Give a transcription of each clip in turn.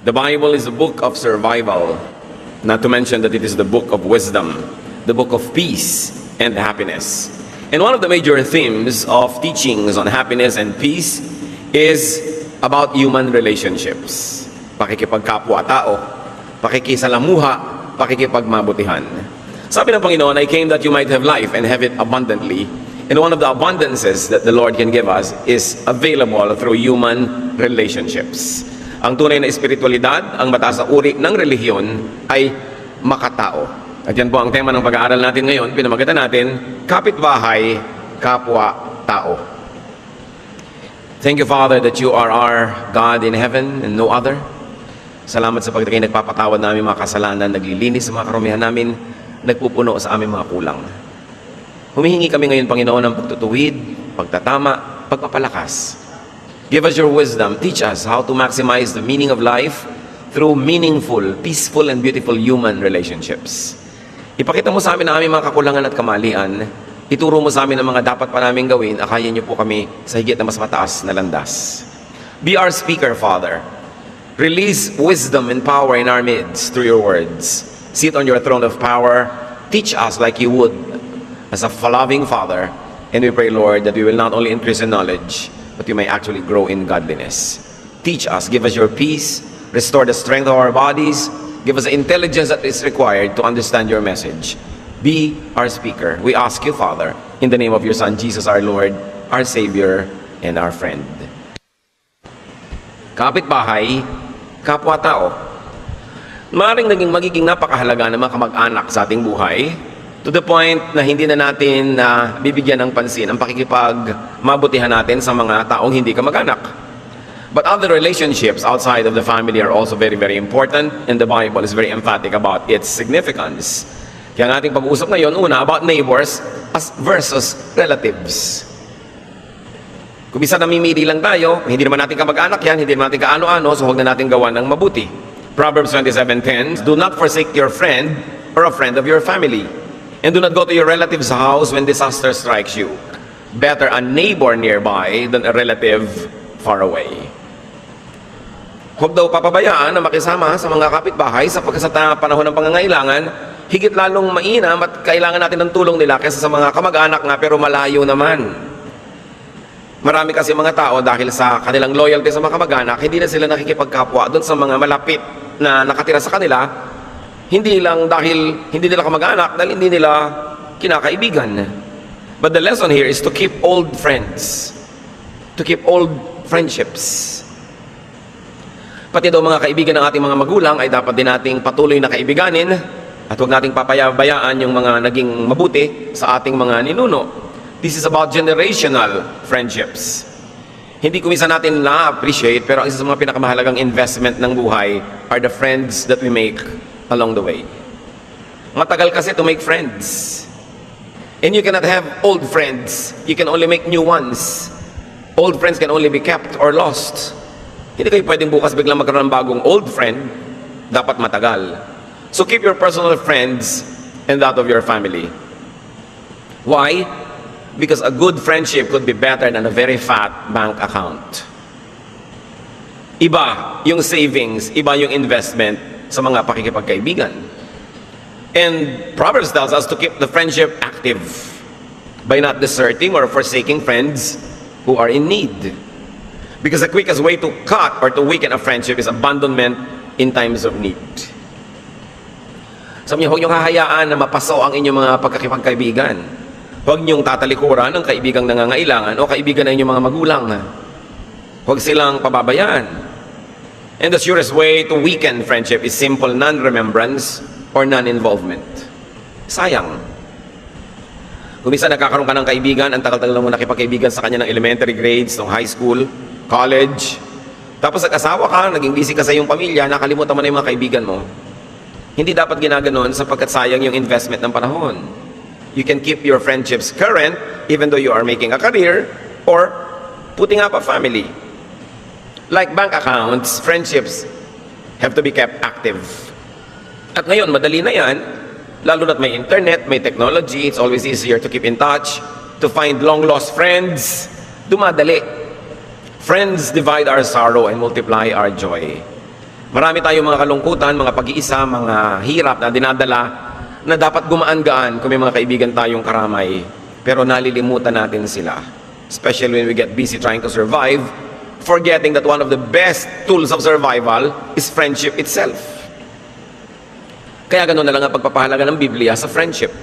The Bible is a book of survival, not to mention that it is the book of wisdom, the book of peace and happiness. And one of the major themes of teachings on happiness and peace is about human relationships. Pakikipagkapwa-tao, pakikisalamuha, pakikipagmabutihan. Sabi ng Panginoon, I came that you might have life and have it abundantly. And one of the abundances that the Lord can give us is available through human relationships. Ang tunay na espiritualidad, ang mataas na uri ng relihiyon ay makatao. At yan po ang tema ng pag-aaral natin ngayon. Pinamagatan natin, kapitbahay, kapwa-tao. Thank you, Father, that you are our God in heaven and no other. Salamat sa pagdating nagpapatawad namin mga kasalanan, naglilinis sa mga karumihan namin, nagpupuno sa aming mga kulang. Humihingi kami ngayon, Panginoon, ng pagtutuwid, pagtatama, pagpapalakas. Give us your wisdom. Teach us how to maximize the meaning of life through meaningful, peaceful, and beautiful human relationships. Ipakita mo sa amin ang aming mga kakulangan at kamalian. Ituro mo sa amin ang mga dapat pa namin gawin. Akayin niyo po kami sa higit na mas mataas na landas. Be our speaker, Father. Release wisdom and power in our midst through your words. Sit on your throne of power. Teach us like you would as a loving Father. And we pray, Lord, that we will not only increase in knowledge, but we may actually grow in godliness. Teach us, give us your peace, restore the strength of our bodies, give us the intelligence that is required to understand your message. Be our speaker. We ask you, Father, in the name of your Son, Jesus our Lord, our Savior, and our friend. Kapitbahay, kapwa-tao. Maaaring magiging napakahalaga ng mga kamag-anak sa ating buhay, to the point na hindi na natin bibigyan ng pansin ang pakikipagmabutihan natin sa mga taong hindi kamag-anak. But other relationships outside of the family are also very, very important, and the Bible is very emphatic about its significance. Kaya ang ating pag-uusap ngayon, una, about neighbors versus relatives. Kung bisa namimili lang tayo, hindi naman natin kamag-anak yan, hindi naman natin kaano-ano, so huwag na natin gawa ng mabuti. Proverbs 27:10, do not forsake your friend or a friend of your family. And do not go to your relative's house when disaster strikes you. Better a neighbor nearby than a relative far away. Huwag daw papabayaan na makisama sa mga kapitbahay sapagkat sa panahon ng pangangailangan, higit lalong mainam at kailangan natin ng tulong nila kaysa sa mga kamag-anak nga pero malayo naman. Marami kasi mga tao dahil sa kanilang loyalty sa mga kamag-anak, hindi na sila nakikipagkapwa doon sa mga malapit na nakatira sa kanila. Hindi lang dahil hindi nila kamag-anak, dahil hindi nila kinakaibigan. But the lesson here is to keep old friends. To keep old friendships. Pati daw mga kaibigan ng ating mga magulang ay dapat din nating patuloy na kaibiganin at huwag nating papayabayaan yung mga naging mabuti sa ating mga ninuno. This is about generational friendships. Hindi ko minsan natin na-appreciate, pero ang isa sa mga pinakamahalagang investment ng buhay are the friends that we make along the way. Matagal kasi to make friends. And you cannot have old friends. You can only make new ones. Old friends can only be kept or lost. Hindi kayo pwedeng bukas biglang magkaroon ng bagong old friend. Dapat matagal. So keep your personal friends and that of your family. Why? Because a good friendship could be better than a very fat bank account. Iba yung savings, iba yung investment sa mga pakikipagkaibigan. And Proverbs tells us to keep the friendship active by not deserting or forsaking friends who are in need. Because the quickest way to cut or to weaken a friendship is abandonment in times of need. Sabi niyo, huwag niyong hahayaan na mapaso ang inyong mga pagkakipagkaibigan. Huwag niyong tatalikuran ang kaibigang nangangailangan o kaibigan ng inyong mga magulang. Huwag silang pababayaan. And the surest way to weaken friendship is simple non-remembrance or non-involvement. Sayang. Kung minsan nagkakaroon ka ng kaibigan, ang tagal-tagal mo nakipagkaibigan sa kanya ng elementary grades, ng high school, college, tapos nag-asawa ka, naging busy ka sa iyong pamilya, nakalimutan mo na yung mga kaibigan mo. Hindi dapat ginaganon sapagkat sayang yung investment ng panahon. You can keep your friendships current even though you are making a career or putting up a family. Like bank accounts, friendships have to be kept active. At ngayon, madali na yan. Lalo na't may internet, may technology, it's always easier to keep in touch, to find long-lost friends. Dumadali. Friends divide our sorrow and multiply our joy. Marami tayong mga kalungkutan, mga pag-iisa, mga hirap na dinadala na dapat gumaan-gaan kung may mga kaibigan tayong karamay. Pero nalilimutan natin sila. Especially when we get busy trying to survive, forgetting that one of the best tools of survival is friendship itself. Kaya ganoon na lang ang pagpapahalaga ng Biblia sa friendship.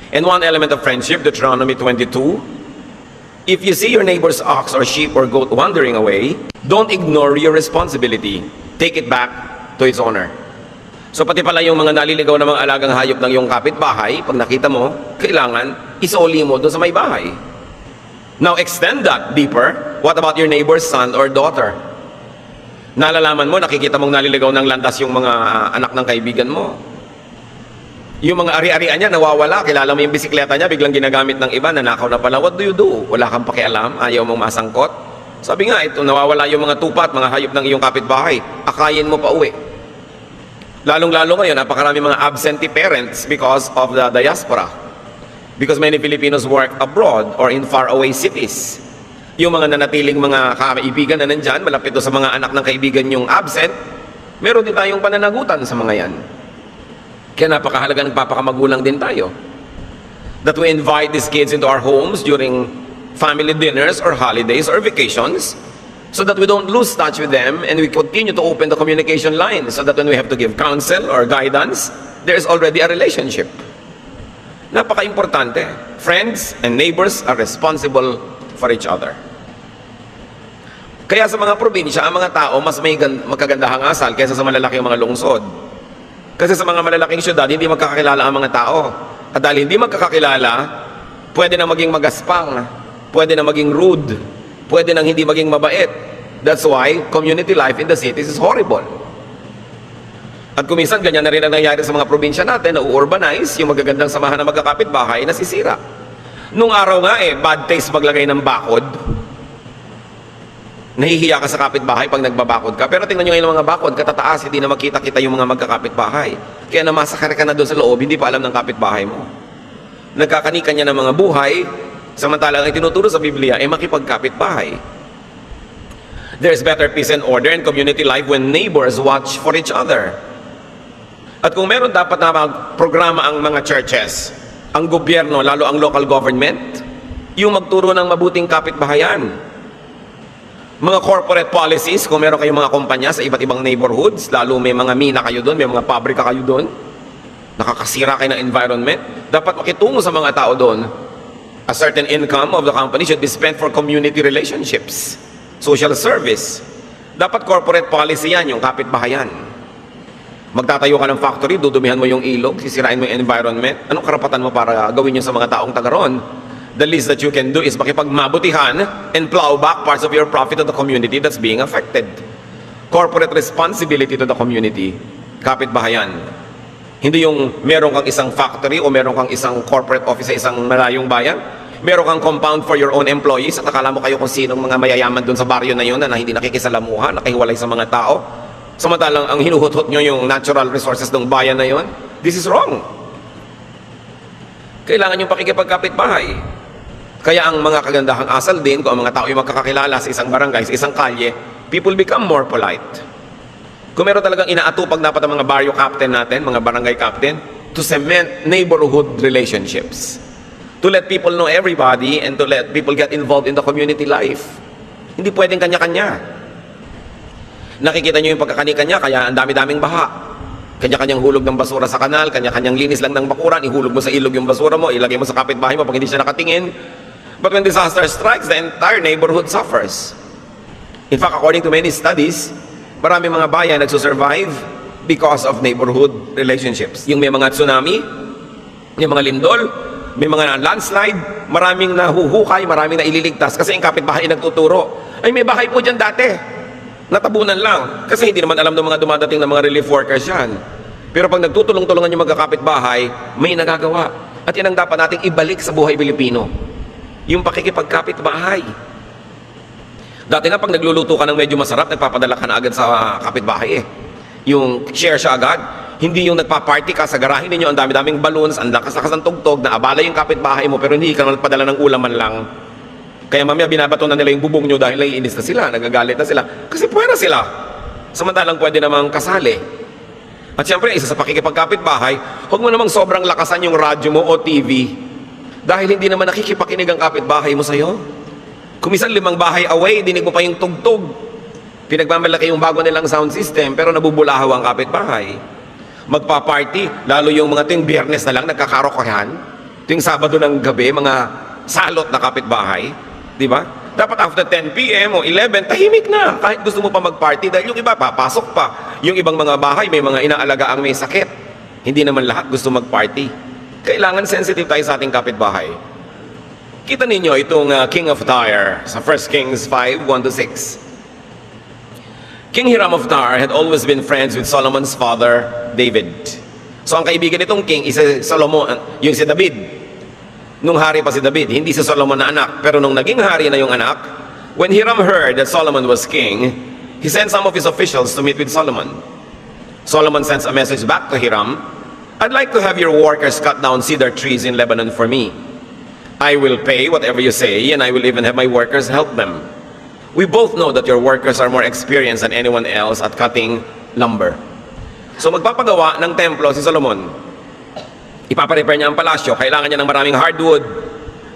And one element of friendship, Deuteronomy 22, if you see your neighbor's ox or sheep or goat wandering away, don't ignore your responsibility. Take it back to its owner. So pati pala yung mga naliligaw na mga alagang hayop ng iyong kapitbahay, pag nakita mo, kailangan isoli mo doon sa may bahay. Now extend that deeper. What about your neighbor's son or daughter? Nalalaman mo, nakikita mong naliligaw ng landas yung mga anak ng kaibigan mo. Yung mga ari-arian niya nawawala, kilala mo yung bisikleta niya, biglang ginagamit ng iba, nanakaw na pala. What do you do? Wala kang pakialam, ayaw mong masangkot. Sabi nga, ito nawawala yung mga tupat, mga hayop ng iyong kapitbahay. Akayin mo pa uwi. Lalong-lalo ngayon, napakarami mga absentee parents because of the diaspora. Because many Filipinos work abroad or in faraway cities. Yung mga nanatiling mga kaibigan na nandyan, malapit sa mga anak ng kaibigan yung absent, meron din tayong pananagutan sa mga yan. Kaya napakahalaga nagpapakamagulang din tayo. That we invite these kids into our homes during family dinners or holidays or vacations so that we don't lose touch with them and we continue to open the communication line so that when we have to give counsel or guidance, there is already a relationship. Napaka-importante. Friends and neighbors are responsible for each other. Kaya sa mga probinsya, ang mga tao mas may magkagandahang asal kaysa sa malalaking mga lungsod. Kasi sa mga malalaking syudad, hindi magkakakilala ang mga tao. At dahil hindi magkakakilala, pwede na maging magaspang, pwede na maging rude, pwede na hindi maging mabait. That's why community life in the cities is horrible. At kuminsan, ganyan na rin ang nangyayari sa mga probinsya natin na u-urbanize, yung magagandang samahan ng magkakapitbahay nasisira. Nung araw nga bad taste maglagay ng bakod. Nahihiya ka sa kapitbahay pag nagbabakod ka. Pero tingnan nyo ngayon mga bakod, katataas, hindi na makita-kita yung mga magkakapitbahay. Kaya namasakar ka na doon sa loob, hindi pa alam ng kapitbahay mo. Nagkakanika niya ng mga buhay, samantalang ang tinuturo sa Biblia ay makipagkapitbahay. There's better peace and order and community life when neighbors watch for each other. At kung meron dapat na programa ang mga churches, ang gobyerno, lalo ang local government, yung magturo ng mabuting kapitbahayan. Mga corporate policies, kung meron kayong mga kumpanya sa iba't ibang neighborhoods, lalo may mga mina kayo doon, may mga pabrika kayo doon, nakakasira kayo ng environment, dapat makitungo sa mga tao doon. A certain income of the company should be spent for community relationships, social service. Dapat corporate policy yan, yung kapitbahayan. Magtatayo ka ng factory, dudumihan mo yung ilog, sisirain mo yung environment. Anong karapatan mo para gawin yun sa mga taong taga roon? The least that you can do is makipagmabutihan and plow back parts of your profit to the community that's being affected. Corporate responsibility to the community. Kapitbahayan. Hindi yung meron kang isang factory o meron kang isang corporate office sa isang malayong bayan. Meron kang compound for your own employees at akala mo kayo kung sinong mga mayayaman doon sa baryo na yun na hindi nakikisalamuha, nakahiwalay sa mga tao. Samantalang ang hinuhutot nyo yung natural resources ng bayan na yun. This is wrong. Kailangan yung pakikipagkapitbahay. Kaya ang mga kagandahang asal din, kung ang mga tao yung magkakakilala sa isang barangay, sa isang kalye, people become more polite. Kung meron talagang inaatupag dapat ang mga barrio captain natin, mga barangay captain, to cement neighborhood relationships. To let people know everybody and to let people get involved in the community life. Hindi pwedeng kanya-kanya. Nakikita nyo yung pagkakanika-kanya, kaya ang dami-daming baha. Kanya-kanyang hulog ng basura sa kanal, kanya-kanyang linis lang ng bakuran, ihulog mo sa ilog yung basura mo, ilagay mo sa kapitbahay mo pag hindi siya nakatingin. But when disaster strikes, the entire neighborhood suffers. In fact, according to many studies, maraming mga bayan nagsusurvive because of neighborhood relationships. Yung may mga tsunami, yung mga lindol, may mga landslide, maraming nahuhukay, maraming naililigtas kasi yung kapitbahay nagtuturo. Ay, may bahay po dyan dati. Natabunan lang. Kasi hindi naman alam ng mga dumadating na mga relief workers yan. Pero pag nagtutulong-tulungan yung magkakapitbahay, may nagagawa. At yan ang dapat nating ibalik sa buhay Pilipino. Yung pakikipagkapitbahay. Dati nga pag nagluluto ka ng medyo masarap, nagpapadala ka na agad sa kapitbahay Yung share siya agad. Hindi yung nagpa-party ka sa garahe ninyo, ang dami-daming balloons, ang lakas-lakas ng tugtog, na abala yung kapitbahay mo, pero hindi ka nagpadala ng ulaman lang. Kaya mamaya binabato na nila yung bubong nyo dahil naiinis na sila, nagagalit na sila. Kasi puwera sila. samantalang pwede namang kasali. At siyempre, isa sa pakikipagkapitbahay, huwag mo namang sobrang lakasan yung radyo mo o TV dahil hindi naman nakikipakinig ang kapitbahay mo sa'yo. Kumisan 5 bahay away, dinig mo pa yung tugtog. Pinagmamalaki yung bago nilang sound system pero nabubulahaw ang kapitbahay. Magpa-party, lalo yung mga tuwing Biyernes na lang nagkakarokohan. Tuwing Sabado ng gabi, mga salot na kapitbahay. Di ba? Dapat after 10 p.m. o 11, tahimik na. Kahit gusto mo pa mag-party dahil yung iba, papasok pa. Yung ibang mga bahay, may mga inaalaga ang may sakit. Hindi naman lahat gusto mag-party. Kailangan sensitive tayo sa ating kapitbahay. Kita ninyo itong King of Tyre sa 1 Kings 5, 1-6. King Hiram of Tyre had always been friends with Solomon's father, David. So ang kaibigan nitong king is si Solomon, yung si David. Nung hari pa si David, hindi si Solomon na anak. Pero nung naging hari na yung anak, when Hiram heard that Solomon was king, he sent some of his officials to meet with Solomon. Solomon sends a message back to Hiram, I'd like to have your workers cut down cedar trees in Lebanon for me. I will pay whatever you say, and I will even have my workers help them. We both know that your workers are more experienced than anyone else at cutting lumber. So magpapagawa ng templo si Solomon. Ipaparepair niya ang palasyo, kailangan niya ng maraming hardwood.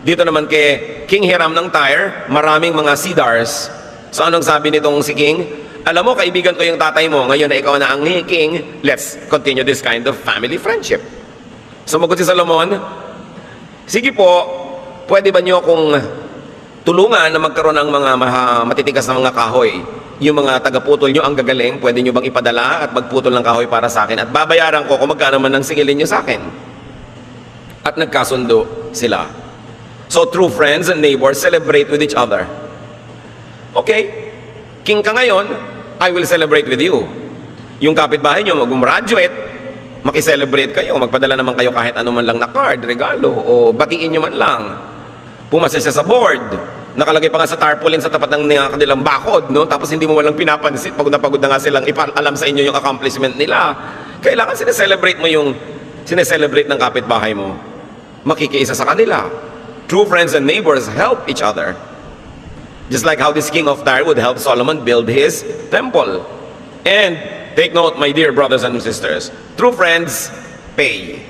Dito naman kay King Hiram ng Tyre, maraming mga cedars. So anong sabi nitong si King? Alam mo, kaibigan ko yung tatay mo, ngayon na ikaw na ang king, let's continue this kind of family friendship. Sumagot si Solomon, sige po, pwede ba niyo akong tulungan na magkaroon ng mga matitigas na mga kahoy? Yung mga tagaputol nyo ang gagaling, pwede nyo bang ipadala at magputol ng kahoy para sa akin? At babayaran ko kung magkano man ang singilin nyo sa akin. At nagkasundo sila. So true friends and neighbors celebrate with each other. Okay, king ka ngayon, I will celebrate with you. Yung kapitbahay nyo, mag-graduate, makiselebrate kayo, magpadala naman kayo kahit ano man lang na card, regalo, o batiin nyo man lang. Pumasa siya sa board, nakalagay pa nga sa tarpaulin sa tapat ng kanilang bakod, no? Tapos hindi mo walang pinapansin, pagod na nga silang ipaalam sa inyo yung accomplishment nila. Kailangan sineselebrate mo yung sineselebrate ng kapitbahay mo. Makikiisa sa kanila. True friends and neighbors help each other. Just like how this king of Tyre would help Solomon build his temple. And take note, my dear brothers and sisters, true friends pay.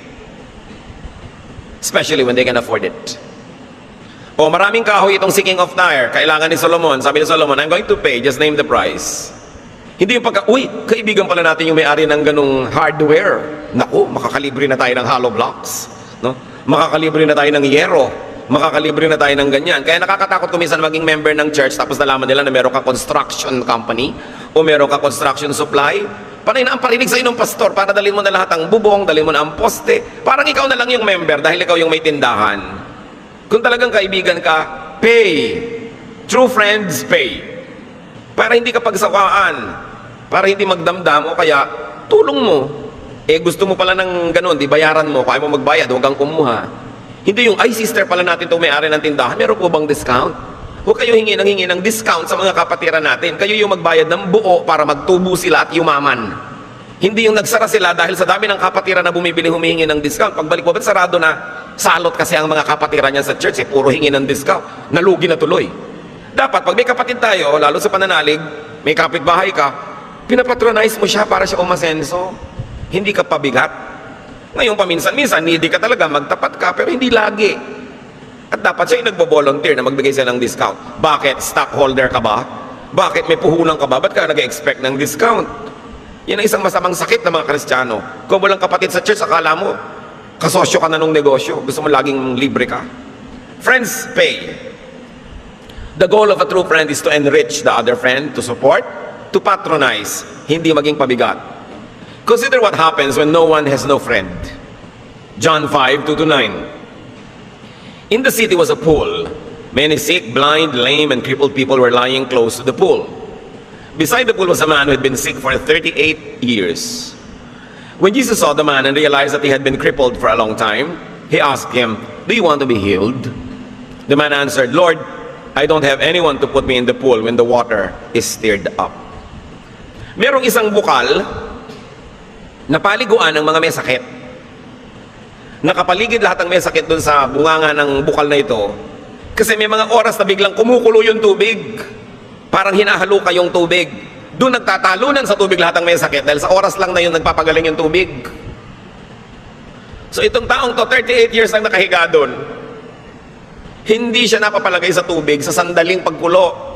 Especially when they can afford it. O maraming kahoy itong si King of Tyre, kailangan ni Solomon. Sabi ni Solomon, I'm going to pay, just name the price. Hindi yung uy, kaibigan pala natin yung may-ari ng ganung hardware. Naku, makakalibre na tayo ng hollow blocks. No? Makakalibre na tayo ng yero. Makakalibre na tayo ng ganyan. Kaya nakakatakot kuminsan maging member ng church tapos nalaman nila na meron ka construction company o meron ka construction supply. Panay na ang parinig sa inong pastor para dalhin mo na lahat ang bubong, dalhin mo na ang poste. Parang ikaw na lang yung member dahil ikaw yung may tindahan. Kung talagang kaibigan ka, pay. True friends, pay. Para hindi ka pagsawaan. Para hindi magdamdam o kaya tulong mo. Gusto mo pala ng ganun, di bayaran mo. Kaya mo magbayad, huwag kang kumuha. Hindi yung, ay sister pala natin itong may-ari ng tindahan, meron po bang discount? Huwag kayo hingi ng discount sa mga kapatiran natin. Kayo yung magbayad ng buo para magtubo sila at yumaman. Hindi yung nagsara sila dahil sa dami ng kapatiran na bumibili humihingi ng discount. Pagbalik mo, ba't sarado na? Salot kasi ang mga kapatiran niya sa church, puro hingi ng discount. Nalugi na tuloy. Dapat, pag may kapatid tayo, lalo sa pananalig, may kapitbahay ka, pinapatronize mo siya para siya umasenso. Hindi ka pabigat. Ngayon paminsan-minsan, hindi ka talaga, magtapat ka, pero hindi lagi. At dapat siya yung nagbo-volunteer na magbigay siya ng discount. Bakit? Stockholder ka ba? Bakit may puhunan ka ba? Ba't ka nag-expect ng discount? Yan ang isang masamang sakit ng mga Kristiyano. Kung walang kapatid sa church, akala mo, kasosyo ka na nung negosyo. Gusto mo laging libre ka. Friends pay. The goal of a true friend is to enrich the other friend, to support, to patronize, hindi maging pabigat. Consider what happens when no one has no friend. John 5, 2-9. In the city was a pool. Many sick, blind, lame, and crippled people were lying close to the pool. Beside the pool was a man who had been sick for 38 years. When Jesus saw the man and realized that he had been crippled for a long time, he asked him, "Do you want to be healed?" The man answered, "Lord, I don't have anyone to put me in the pool when the water is stirred up." Merong isang bukal na paliguan ng mga may sakit. Nakapaligid lahat ng may sakit dun sa bunganga ng bukal na ito. Kasi may mga oras na biglang kumukulo yung tubig. Parang hinahalo ka yung tubig. Doon nagtatalunan sa tubig lahat ng may sakit dahil sa oras lang na yun nagpapagaling yung tubig. So itong taong to, 38 years lang nakahiga doon. Hindi siya napapalagay sa tubig sa sandaling pagkulo.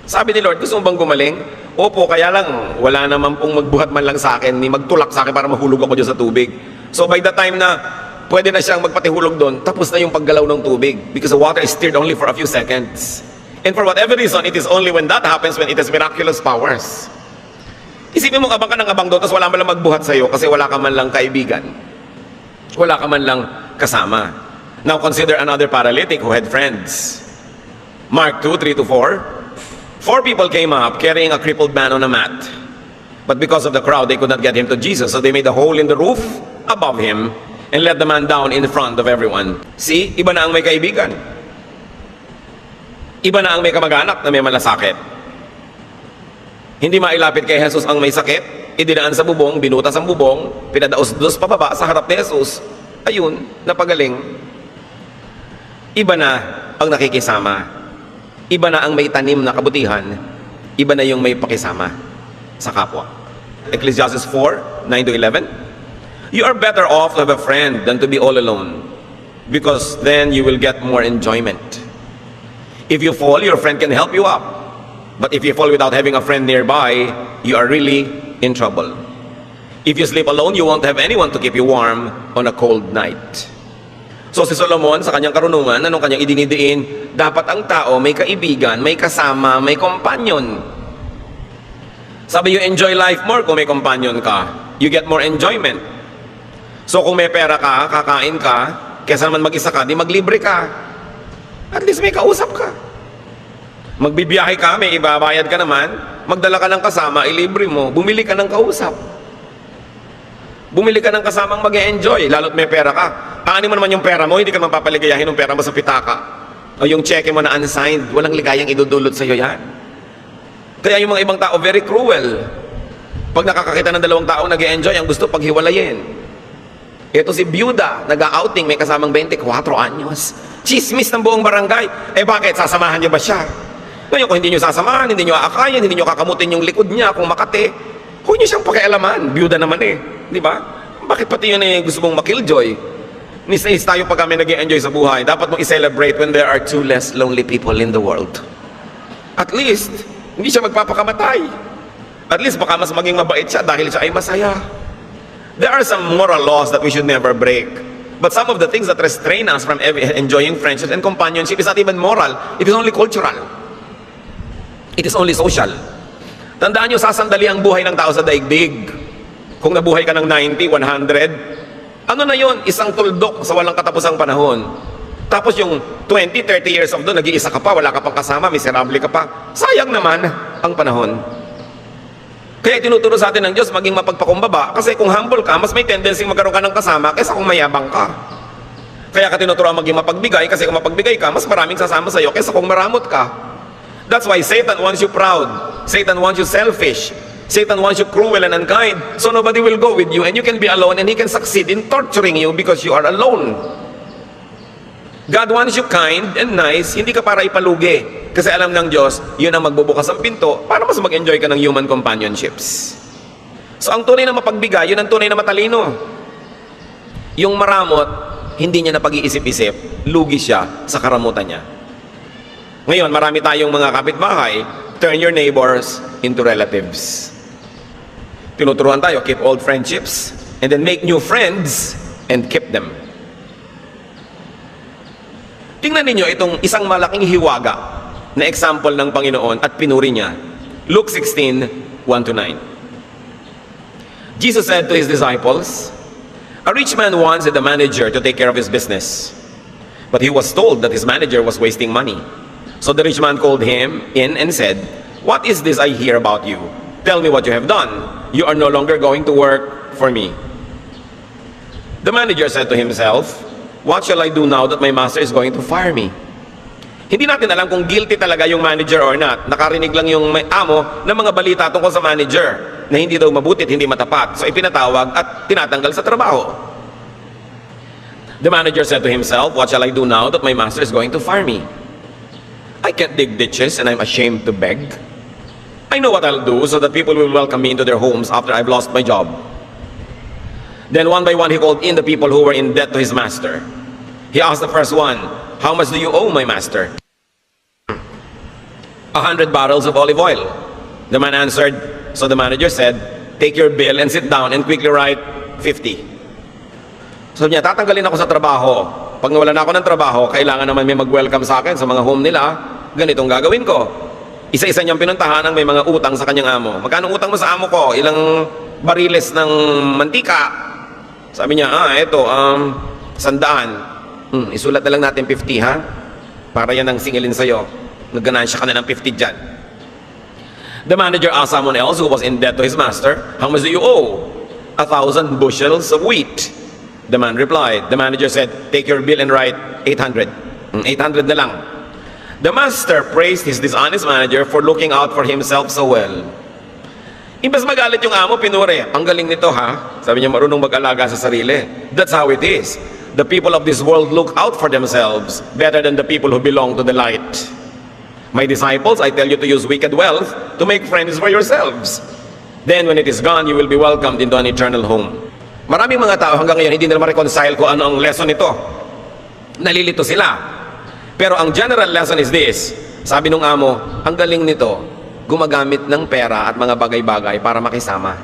Sabi ni Lord, gusto mo bang gumaling? Opo, kaya lang, wala naman pong magbuhat man lang sa akin, ni magtulak sa akin para mahulog ako dyan sa tubig. So by the time na pwede na siyang magpatihulog doon, tapos na yung paggalaw ng tubig because the water is stirred only for a few seconds. And for whatever reason, it is only when that happens when it has miraculous powers. Isipin mo, abang ka ng abang doon, tapos wala man lang magbuhat sa'yo kasi wala ka man lang kaibigan. Wala ka man lang kasama. Now consider another paralytic who had friends. Mark 2, 3-4. 4 people came up carrying a crippled man on a mat. But because of the crowd, they could not get him to Jesus. So they made a hole in the roof above him and let the man down in front of everyone. See, iba na ang may kaibigan. Iba na ang may kamag-anak na may malasakit. Hindi mailapit kay Jesus ang may sakit, idinaan sa bubong, binutas ang bubong, pinadaos-dos pababa sa harap ni Jesus. Ayun, napagaling. Iba na ang nakikisama. Iba na ang may tanim na kabutihan, iba na yung may pakisama sa kapwa. Ecclesiastes 4, 9-11. You are better off to have a friend than to be all alone, because then you will get more enjoyment. If you fall, your friend can help you up. But if you fall without having a friend nearby, you are really in trouble. If you sleep alone, you won't have anyone to keep you warm on a cold night. So si Solomon, sa kanyang karunungan, anong kanyang idinidiin? Dapat ang tao may kaibigan, may kasama, may companion. Sabi, you enjoy life more kung may companion ka. You get more enjoyment. So kung may pera ka, kakain ka, kesa naman mag-isa ka, di maglibre ka. At least may kausap ka. Magbibiyahe ka, may ibabayad ka naman, magdala ka ng kasama, ilibre mo, bumili ka ng kausap. Bumili ka ng kasamang mag-e-enjoy, lalo't may pera ka. Aanin mo naman yung pera mo, hindi ka naman papaligayahin ng pera mo sa pitaka. O yung cheque mo na unsigned, walang ligayang idudulot sa'yo yan. Kaya yung mga ibang tao, very cruel. Pag nakakakita ng dalawang tao nag-e-enjoy, ang gusto paghiwalayin. Ito si byuda, nag-outing, may kasamang 24 anyos. Chismis ng buong barangay. Eh bakit? Sasamahan niyo ba siya? Ngayon, kung hindi niyo sasamahan, hindi niyo aakayan, hindi niyo kakamutin yung likod niya, kung makate, huwag niyo siyang pakialaman. Byuda naman eh. Di ba? Bakit pati yun eh gusto mong makilljoy? Nis tayo pag kami nag-enjoy sa buhay. Dapat mong i-celebrate when there are 2 less lonely people in the world. At least, hindi siya magpapakamatay. At least, baka mas maging mabait siya dahil siya ay masaya. There are some moral laws that we should never break. But some of the things that restrain us from enjoying friendship and companionship is not even moral. It is only cultural. It is only social. Tandaan nyo, sasandali ang buhay ng tao sa daigdig. Kung nabuhay ka ng 90, 100, ano na yon? Isang tuldok sa walang katapusang panahon. Tapos yung 20, 30 years of doon, nag-iisa ka pa, wala ka pang kasama, miserable ka pa. Sayang naman ang panahon. Kaya tinuturo sa atin ng Diyos maging mapagpakumbaba. Kasi kung humble ka, mas may tendency magkaroon ka ng kasama kaysa kung mayabang ka. Kaya ka tinuturo maging mapagbigay, kasi kung mapagbigay ka, mas maraming sasama sa iyo kaysa kung maramot ka. That's why Satan wants you proud. Satan wants you selfish. Satan wants you cruel and unkind. So nobody will go with you and you can be alone and he can succeed in torturing you because you are alone. God wants you kind and nice, hindi ka para ipalugi. Kasi alam ng Diyos, yun ang magbubukas ang pinto para mas mag-enjoy ka ng human companionships. So ang tunay na mapagbigay, yun ang tunay na matalino. Yung maramot, hindi niya na pag-iisip-isip, lugi siya sa karamutan niya. Ngayon, marami tayong mga kapitbahay, turn your neighbors into relatives. Tinuturuan tayo, keep old friendships, and then make new friends, and keep them. Tingnan ninyo itong isang malaking hiwaga na example ng Panginoon at pinuri niya. Luke 16, 1-9. Jesus said to his disciples, a rich man wanted the manager to take care of his business, but he was told that his manager was wasting money. So the rich man called him in and said, what is this I hear about you? Tell me what you have done. You are no longer going to work for me. The manager said to himself, what shall I do now that my master is going to fire me? Hindi natin alam kung guilty talaga yung manager or not. Nakarinig lang yung may amo ng mga balita tungkol sa manager na hindi daw mabuti at hindi matapat. So ipinatawag at tinatanggal sa trabaho. The manager said to himself, what shall I do now that my master is going to fire me? I can't dig ditches and I'm ashamed to beg. I know what I'll do so that people will welcome me into their homes after I've lost my job. Then one by one, he called in the people who were in debt to his master. He asked the first one, "How much do you owe my master?" 100 barrels of olive oil. The man answered. So the manager said, "Take your bill and sit down and quickly write 50. Sabi niya, tatanggalin ako sa trabaho. Pag nawala na ako ng trabaho, kailangan naman may mag-welcome sa akin sa mga home nila. Ganitong gagawin ko. Isa-isa niyang pinuntahan ng may mga utang sa kanyang amo. Magkano utang mo sa amo ko? Ilang bariles ng mantika? Sabi niya, eto, 100. Isulat na lang natin 50, ha? Para yan ang singilin sa'yo. Nagganansya ka na ng 50 dyan. The manager asked someone else who was in debt to his master, "How much do you owe?" 1,000 bushels of wheat. The man replied. The manager said, "Take your bill and write 800. 800 na lang." The master praised his dishonest manager for looking out for himself so well. Imbes magalit yung amo, pinuri. Ang galing nito, ha? Sabi niya, marunong mag-alaga sa sarili. That's how it is. The people of this world look out for themselves better than the people who belong to the light. My disciples, I tell you to use wicked wealth to make friends for yourselves. Then when it is gone, you will be welcomed into an eternal home. Maraming mga tao hanggang ngayon hindi nila ma-reconcile kung ano ang lesson nito. Nalilito sila. Pero ang general lesson is this. Sabi nung amo, ang galing nito, gumagamit ng pera at mga bagay-bagay para makisama.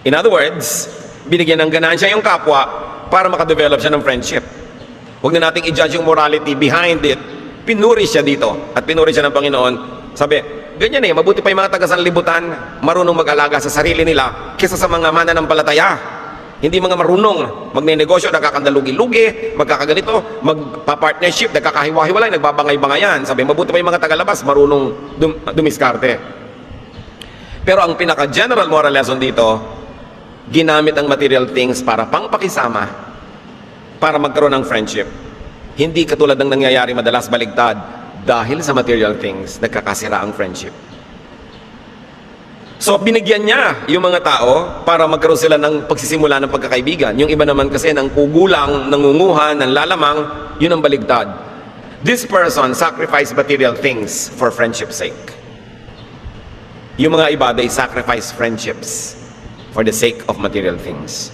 In other words, binigyan ng ganansya yung kapwa para makadevelop siya ng friendship. Huwag na nating i-judge yung morality behind it. Pinuri siya dito at pinuri siya ng Panginoon. Sabi, ganyan mabuti pa yung mga taga-sanlibutan, marunong mag-alaga sa sarili nila kaysa sa mga mananampalataya. Hindi mga marunong magne-negosyo, nagkakandalugi-lugi, magkakaganito, magpa-partnership, nagkakahiwa-hiwalay, nagbabangay-bangayan. Sabi, mabuti pa yung mga taga-labas, marunong dumiskarte. Pero ang pinaka-general moral lesson dito, ginamit ang material things para pangpakisama, para magkaroon ng friendship. Hindi katulad ng nangyayari madalas baligtad, dahil sa material things, nagkakasira ang friendship. So, binigyan niya yung mga tao para magkaroon sila ng pagsisimula ng pagkakaibigan. Yung iba naman kasi ng kugulang, nangunguhan, ng lalamang, yun ang baligtad. This person sacrificed material things for friendship's sake. Yung mga iba, they sacrifice friendships for the sake of material things.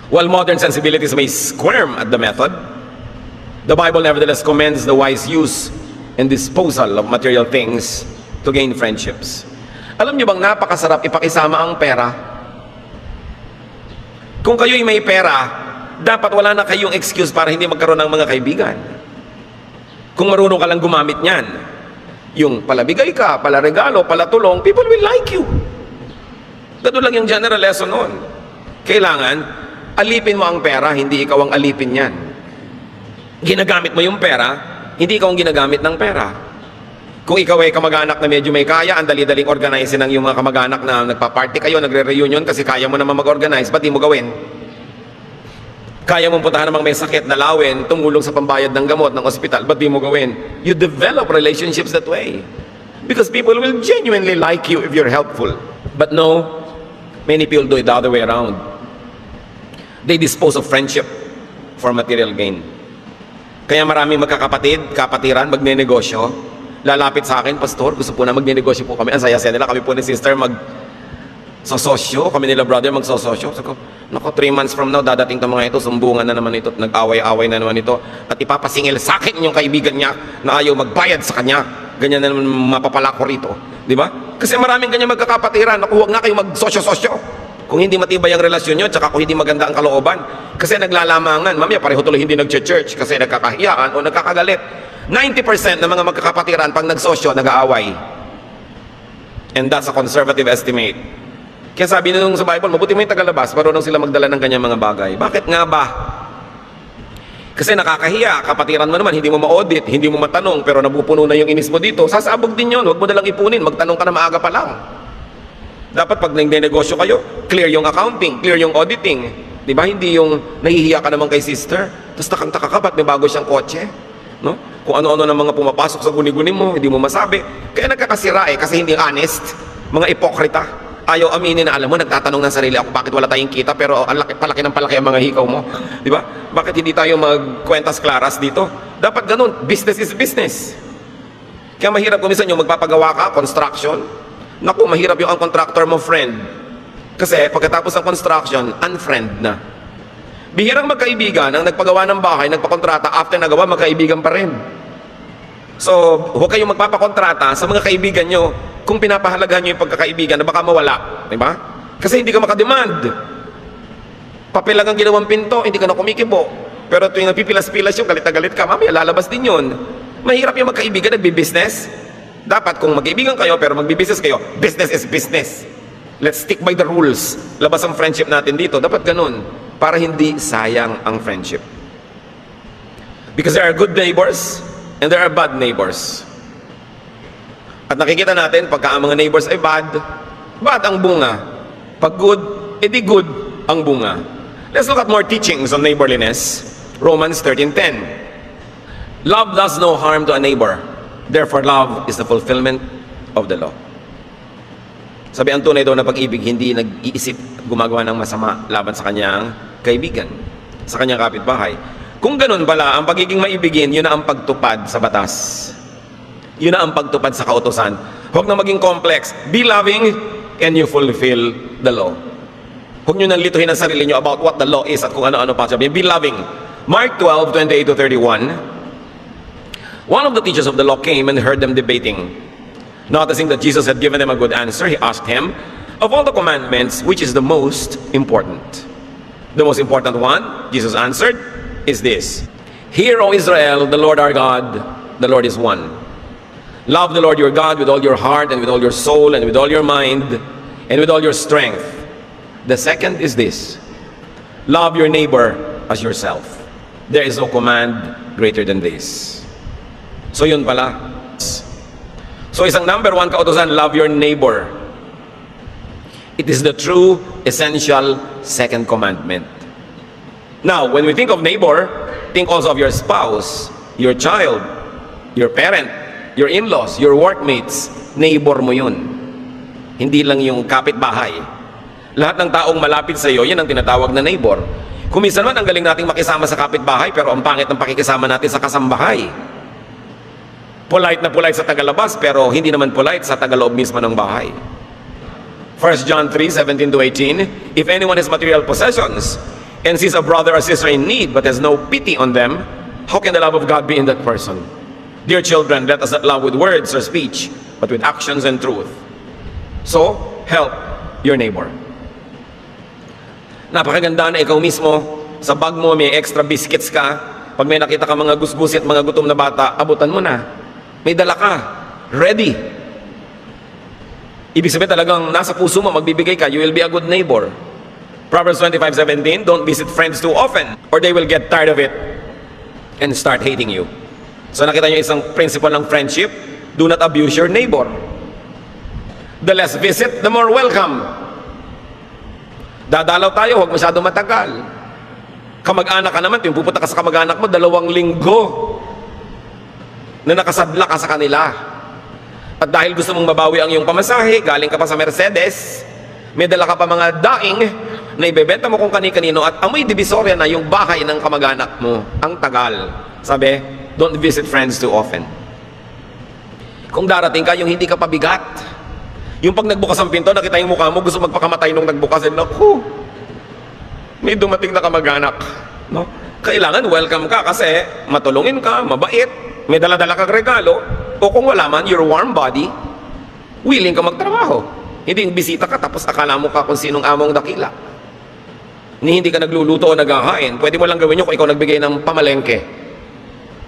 While modern sensibilities may squirm at the method, the Bible nevertheless commends the wise use and disposal of material things to gain friendships. Alam niyo bang napakasarap ipakisama ang pera? Kung kayo'y may pera, dapat wala na kayong excuse para hindi magkaroon ng mga kaibigan. Kung marunong ka lang gumamit niyan, yung palabigay ka, palaregalo, palatulong, people will like you. Ganun lang yung general lesson noon. Kailangan, alipin mo ang pera, hindi ikaw ang alipin yan. Ginagamit mo yung pera, hindi ikaw ang ginagamit ng pera. Kung ikaw ay kamag-anak na medyo may kaya, ang dali-daling organize ng yung mga kamag-anak na nagpa-party kayo, nagre-reunion kasi kaya mo naman mag-organize, ba't di mo gawin? Kaya mong puntahan namang may sakit, dalawin, tumulong sa pambayad ng gamot ng ospital, ba't di mo gawin? You develop relationships that way. Because people will genuinely like you if you're helpful. But no, many people do it the other way around. They dispose of friendship for material gain. Kaya maraming magkakapatid, kapatiran, magne-negosyo, lalapit sa akin, Pastor, gusto po na magne-negosyo po kami. Ang saya-saya nila, kami po ni sister mag-sososyo, kami nila brother mag-sososyo. So, naku, 3 months from now, dadating itong mga ito, sumbungan na naman ito, nag-away-away na naman ito, at ipapasingil sa akin yung kaibigan niya na ayaw magbayad sa kanya. Ganyan na naman mapapala ko rito. Di ba? Kasi maraming ganyan magkakapatiran, naku, huwag nga kayo mag-sosyo-sosyo. Kung hindi matibay ang relasyon nyo, tsaka kung hindi maganda ang kalooban. Kasi naglalamangan, mamaya pareho tuloy hindi nag-church kasi nagkakahiyaan o nagkakagalit. 90% ng mga magkakapatiran pag nagsosyo, nag-aaway. And that's a conservative estimate. Kaya sabi nung sa Bible, mabuti mo yung tagalabas, marunong sila magdala ng kanyang mga bagay. Bakit nga ba? Kasi nakakahiya, kapatiran mo naman, hindi mo ma-audit, hindi mo matanong, pero napupuno na yung inis mo dito, sasabog din yun, huwag mo nalang ipunin, magtanong ka na maaga pa lang. Dapat pag nag-negosyo kayo, clear yung accounting, clear yung auditing. Di ba? Hindi yung nahihiya ka naman kay sister, tapos takang-taka ka, ba't may bago siyang kotse? No? Kung ano-ano ng mga pumapasok sa guni-guni mo, hindi mo masabi. Kaya nagkakasira kasi hindi honest. Mga ipokrita. Ayaw aminin na alam mo, nagtatanong ng sarili ako, bakit wala tayong kita, pero ang laki, palaki ng palaki ang mga hikaw mo. Di ba? Bakit hindi tayo magkwentas klaras dito? Dapat ganun. Business is business. Kaya mahirap kung minsan yung magpapagawa ka, construction. Naku, mahirap yung ang contractor mo, friend. Kasi pagkatapos ng construction, unfriend na. Bihirang magkaibigan ang nagpagawa ng bahay, nagpakontrata, after nagawa, magkaibigan pa rin. So, huwag kayong magpapakontrata sa mga kaibigan nyo kung pinapahalagahan nyo yung pagkakaibigan na baka mawala. Diba? Kasi hindi ka makademand. Papel lang ang ginawang pinto, hindi ka na kumikibo. Pero tuwing napipilas-pilas yung galit na galit ka, mamaya lalabas din yun. Mahirap yung magkaibigan, nagbi-business. Dapat kung magkaibigan kayo, pero magbi-business kayo, business is business. Let's stick by the rules. Labas ang friendship natin dito. Dapat ganun. Para hindi sayang ang friendship. Because there are good neighbors and there are bad neighbors. At nakikita natin, pagka ang mga neighbors ay bad, bad ang bunga. Pag good, edi good ang bunga. Let's look at more teachings on neighborliness. Romans 13:10. Love does no harm to a neighbor. Therefore, love is the fulfillment of the law. Sabi, ang tunay daw na pag-ibig, hindi nag-iisip gumagawa ng masama laban sa kanyang kaibigan, sa kanyang kapitbahay. Kung ganun pala, ang pagiging maibigin, yun na ang pagtupad sa batas. Yun na ang pagtupad sa kautusan. Huwag na maging complex. Be loving and you fulfill the law. Huwag nyo nang lituhin ang sarili nyo about what the law is at kung ano-ano pa sabi. Be loving. Mark 12:28-31. One of the teachers of the law came and heard them debating. Noticing that Jesus had given them a good answer, he asked him, of all the commandments, which is the most important? The most important one, Jesus answered, is this. Hear, O Israel, the Lord our God, the Lord is one. Love the Lord your God with all your heart and with all your soul and with all your mind and with all your strength. The second is this. Love your neighbor as yourself. There is no command greater than this. So yun pala. So isang number one kautusan, love your neighbor. It is the true, essential second commandment. Now, when we think of neighbor, think also of your spouse, your child, your parent, your in-laws, your workmates. Neighbor mo yun. Hindi lang yung kapitbahay. Lahat ng taong malapit sa iyo, yan ang tinatawag na neighbor. Kung minsan man, ang galing nating makisama sa kapitbahay, pero ang pangit ng pakikisama natin sa kasambahay. Polite na polite sa tagalabas, pero hindi naman polite sa tagaloob mismo ng bahay. 1 John 3:17-18, if anyone has material possessions and sees a brother or sister in need but has no pity on them, how can the love of God be in that person? Dear children, let us not love with words or speech, but with actions and truth. So, help your neighbor. Napakaganda na ikaw mismo, sa bag mo may extra biscuits ka, pag may nakita ka mga gusgusi at mga gutom na bata, abutan mo na. May dala ka. Ready. Ibig sabihin talagang nasa puso mo, magbibigay ka, you will be a good neighbor. Proverbs 25:17, don't visit friends too often or they will get tired of it and start hating you. So nakita nyo isang principle ng friendship, do not abuse your neighbor. The less visit, the more welcome. Dadalaw tayo, huwag masyado matagal. Kamag-anak ka naman, yung pupunta ka sa kamag-anak mo, 2 linggo na nakasadla ka sa kanila. At dahil gusto mong mabawi ang iyong pamasahe, galing ka pa sa Mercedes, may dala ka pa mga daing na ibebenta mo kung kani-kanino at amoy divisoria na yung bahay ng kamag-anak mo. Ang tagal. Sabi, don't visit friends too often. Kung darating ka, yung hindi ka pabigat. Yung pag nagbukas ang pinto, nakita yung mukha mo, gusto magpakamatay nung nagbukas. Naku, may dumating na kamag-anak. No? Kailangan welcome ka kasi matulungin ka, mabait, may dala-dala kang regalo, o kung wala man, your warm body, willing ka magtrabaho. Hindi yung bisita ka, tapos akala mo ka kung sinong among dakila. Hindi ka nagluluto o naghahain. Pwede mo lang gawin yun kung ikaw nagbigay ng pamalengke.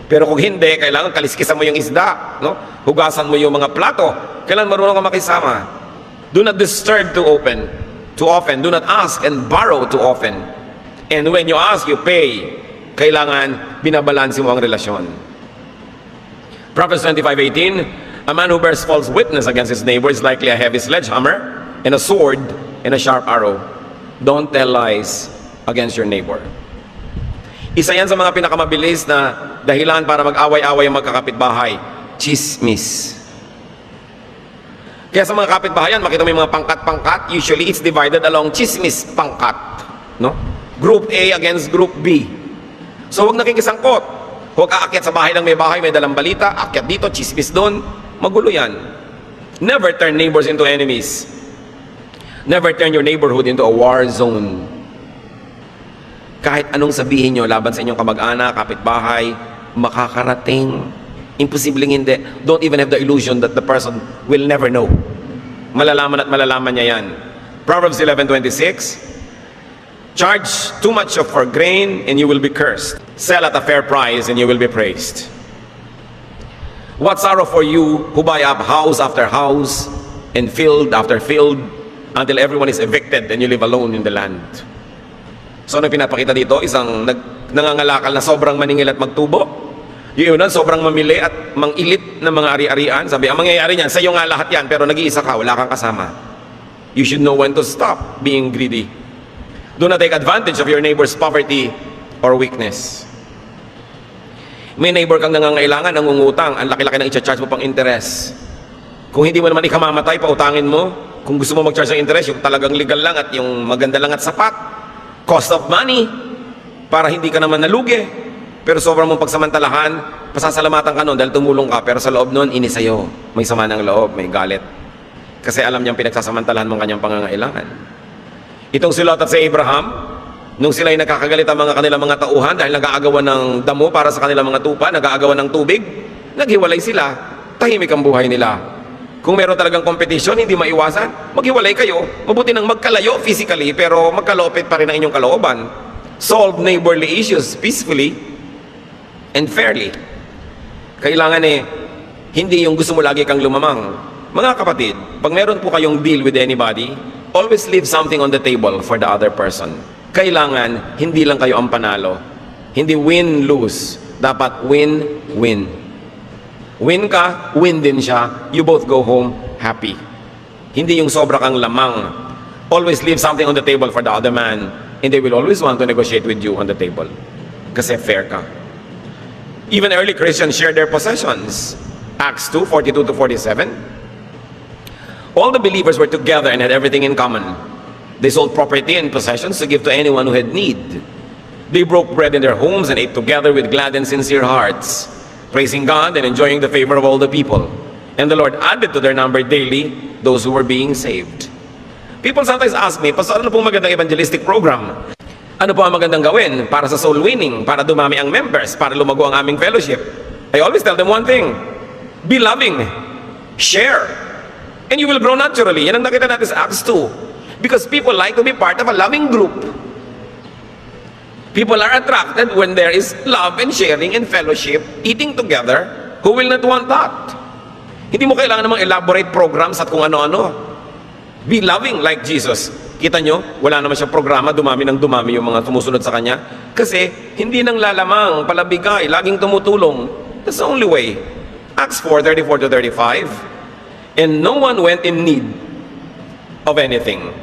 Pero kung hindi, kailangan kaliskisan mo yung isda, no? Hugasan mo yung mga plato. Kailangan marunong ka makisama. Do not disturb too often. Do not ask and borrow too often. And when you ask, you pay. Kailangan binabalansin mo ang relasyon. Proverbs 25:18, a man who bears false witness against his neighbor is likely a heavy sledgehammer and a sword and a sharp arrow. Don't tell lies against your neighbor. Isa yan sa mga pinakamabilis na dahilan para mag-away-away ang magkakapitbahay. Chismis. Kaya sa mga kapitbahayan, makita mo yung mga pangkat-pangkat, usually it's divided along chismis pangkat. No? Group A against Group B. So huwag nakikisangkot. Huwag aakyat sa bahay ng may bahay, may dalang balita, akyat dito, chismis doon. Magulo yan. Never turn neighbors into enemies. Never turn your neighborhood into a war zone. Kahit anong sabihin nyo laban sa inyong kamag-anak, kapitbahay, makakarating. Imposibleng hindi. Don't even have the illusion that the person will never know. Malalaman at malalaman niya yan. Proverbs 11:26, charge too much for grain and you will be cursed. Sell at a fair price and you will be praised. What sorrow for you who buy up house after house and field after field until everyone is evicted and you live alone in the land. So ano pinapakita dito? Isang nangangalakal na sobrang maningil at magtubo. Yung iunan, sobrang mamili at mangilit na mga ari-arian. Sabi, ang mangyayari niyan, sa'yo nga lahat yan, pero nag-iisa ka, wala kang kasama. You should know when to stop being greedy. Do not take advantage of your neighbor's poverty or weakness. May neighbor kang nangangailangan, nangungutang, ang laki-laki ng i-charge mo pang interest. Kung hindi mo naman ikamamatay, pautangin mo. Kung gusto mo mag-charge ng interest, yung talagang legal lang at yung maganda lang at sapat. Cost of money, para hindi ka naman nalugi. Pero sobrang mong pagsamantalahan, pasasalamatan ka nun dahil tumulong ka, pero sa loob nun, ini sa'yo. May sama ng loob, may galit. Kasi alam niyang pinagsasamantalahan mong kanyang pangangailangan. Itong si Lot at si Abraham, nung sila'y nakakagalit ang mga kanilang mga tauhan dahil nag-aagawan ng damo para sa kanilang mga tupa, nag-aagawan ng tubig, naghiwalay sila, tahimik ang buhay nila. Kung meron talagang competition, hindi maiwasan, maghiwalay kayo. Mabuti nang magkalayo physically, pero magkalopit pa rin ang inyong kalooban. Solve neighborly issues peacefully and fairly. Kailangan hindi yung gusto mo lagi kang lumamang. Mga kapatid, pag meron po kayong deal with anybody, always leave something on the table for the other person. Kailangan, hindi lang kayo ang panalo. Hindi win-lose. Dapat win-win. Win ka, win din siya. You both go home happy. Hindi yung sobra kang lamang. Always leave something on the table for the other man. And they will always want to negotiate with you on the table. Kasi fair ka. Even early Christians shared their possessions. Acts 2:42-47. All the believers were together and had everything in common. They sold property and possessions to give to anyone who had need. They broke bread in their homes and ate together with glad and sincere hearts, praising God and enjoying the favor of all the people. And the Lord added to their number daily those who were being saved. People sometimes ask me, Pastor, ano pong magandang evangelistic program? Ano po ang magandang gawin para sa soul winning, para dumami ang members, para lumago ang aming fellowship? I always tell them one thing, be loving, share, and you will grow naturally. Yan ang nakita natin sa Acts 2. Because people like to be part of a loving group. People are attracted when there is love and sharing and fellowship, eating together. Who will not want that? Hindi mo kailangan namang elaborate programs at kung ano-ano. Be loving like Jesus. Kita nyo, wala naman siyang programa, dumami ng dumami yung mga sumusunod sa kanya. Kasi hindi nang lalamang, palabigay, laging tumutulong. That's the only way. Acts 4:34-35. And no one went in need of anything.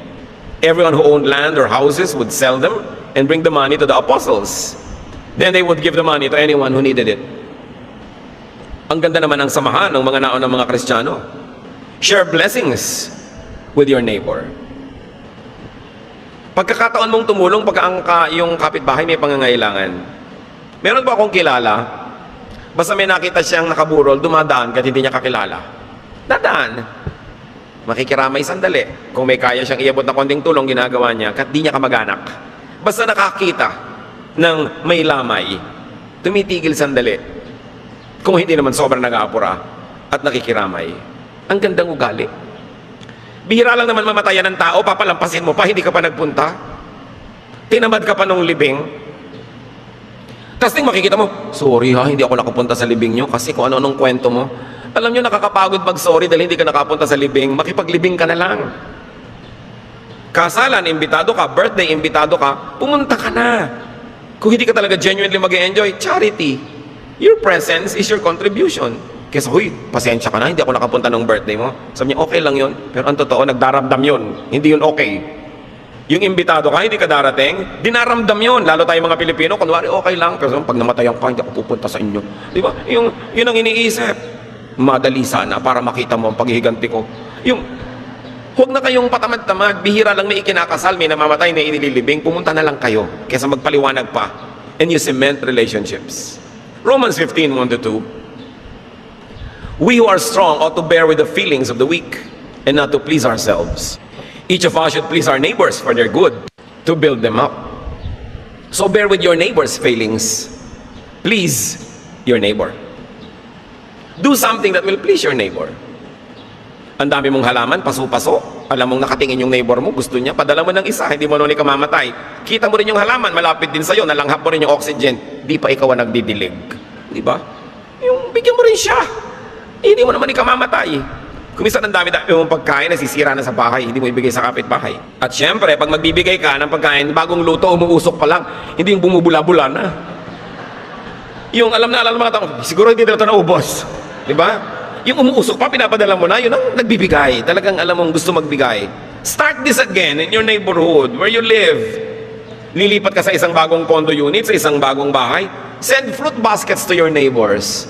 Everyone who owned land or houses would sell them and bring the money to the apostles. Then they would give the money to anyone who needed it. Ang ganda naman ng samahan ng mga naon ng mga Kristiyano. Share blessings with your neighbor. Pagkakataon mong tumulong pagka yung kapitbahay may pangangailangan. Meron ba akong kilala? Basta may nakita siyang nakaburol, dumadaan kahit hindi niya kakilala. Dadaan. Makikiramay sandali. Kung may kaya siyang iabot na konting tulong, ginagawa niya, kahit di niya kamag-anak. Basta nakakita ng may lamay, tumitigil sandali. Kung hindi naman sobrang nag-aapura at nakikiramay. Ang gandang ugali. Bihira lang naman mamatayan ng tao, papalampasin mo pa, hindi ka pa nagpunta. Tinamad ka pa nung libing. Tapos makikita mo, sorry ha, hindi ako nakapunta sa libing nyo kasi kung ano-anong kwento mo. Alam nyo, nakakapagod mag-sorry dahil hindi ka nakapunta sa libing. Makipaglibing ka na lang. Kasalan, imbitado ka. Birthday, imbitado ka. Pumunta ka na. Kung hindi ka talaga genuinely mag-enjoy, charity. Your presence is your contribution. Kesa, huy, pasensya ka na, hindi ako nakapunta ng birthday mo. Sabi niya, okay lang yun. Pero ang totoo, nagdaramdam yun. Hindi yun okay. Yung imbitado ka, hindi ka darating, dinaramdam yun. Lalo tayo mga Pilipino, kunwari okay lang. Pero pag namatayan ka, hindi ako pupunta sa inyo. Di ba? Yun ang iniisip. Madali sana para makita mo ang paghihiganti ko. Huwag na kayong patamad-tamad. Bihira lang may ikinakasal, may namamatay, may inililibing. Pumunta na lang kayo kaysa magpaliwanag pa. And you cement relationships. Romans 15:1-2. We who are strong ought to bear with the feelings of the weak and not to please ourselves. Each of us should please our neighbors for their good, to build them up. So bear with your neighbor's failings. Please your neighbor. Do something that will please your neighbor. Ang dami mong halaman, paso-paso. Alam mong nakatingin yung neighbor mo, gusto niya, padala mo ng isa, hindi mo nung ikamamatay. Kita mo rin yung halaman, malapit din sa'yo, nalanghap mo rin yung oxygen, di pa ikaw ang nagdidilig. Di ba? Yung bigyan mo rin siya. Hindi mo naman ikamamatay. Kuminsan ang dami-dami mong pagkain, nasisira na sa bahay, hindi mo ibigay sa kapitbahay. At syempre, pag magbibigay ka ng pagkain, bagong luto, umuusok pa lang, hindi yung bumubula-bula na. Yung alam na mga tao, siguro hindi na ito naubos. Di ba? Yung umuusok pa, pinapadala mo na, yun ang nagbibigay. Talagang alam mong gusto magbigay. Start this again in your neighborhood, where you live. Lilipat ka sa isang bagong condo unit, sa isang bagong bahay. Send fruit baskets to your neighbors.